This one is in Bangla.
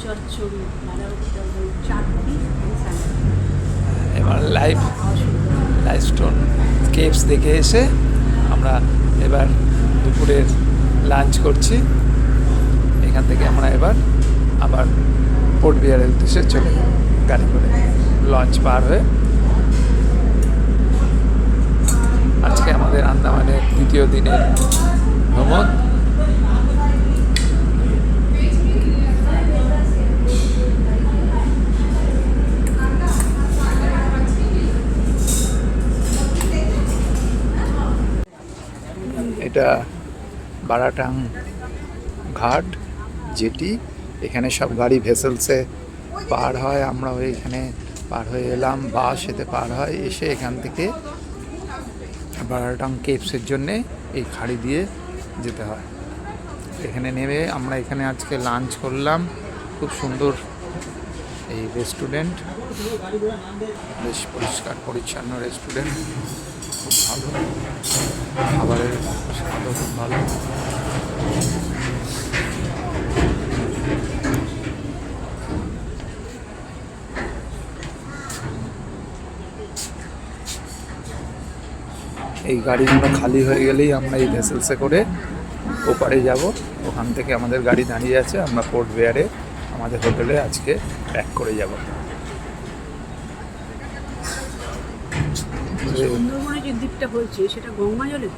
চচ্চড়ি, বাঁধাকপি তরকারি, চাটনি, এবার লাইভ স্টোন কেভস দেখে এসে আমরা এবার দুপুরের লাঞ্চ করছি। এখান থেকে আমরা এবার আবার পোর্ট বিয়ারের উদ্দেশ্যে চলে গাড়ি করে লঞ্চ পার হয়ে। আজকে আমাদের আন্দামানের দ্বিতীয় দিনের ভ্রমণ। এটা বারাটাং ঘাট যেটি, এখানে সব গাড়ি ভেসেলসে পার হয়। আমরাও এখানে পার হয়ে এলাম, বাস এতে পার হয়। এসে এখান থেকে বারাটাং কেভসের জন্যে এই খাড়ি দিয়ে যেতে হয়। এখানে নেমে আমরা এখানে আজকে লাঞ্চ করলাম। খুব সুন্দর এই রেস্টুরেন্ট, বেশ পরিষ্কার পরিচ্ছন্ন রেস্টুরেন্ট, খুব ভালো খাবারের স্বাদও খুব ভালো। এই গাড়িগুলো খালি হয়ে গেলেই আমরা এই ভেসেলসে করে ওপারে যাব। ওখান থেকে আমাদের গাড়ি দাঁড়িয়ে আছে, আমরা পোর্ট বেয়ারে আমাদের হোটেলে আজকে ব্যাক করে যাব। সুন্দরবনে যে দ্বীপটা হয়েছে সেটা গঙ্গা জলের।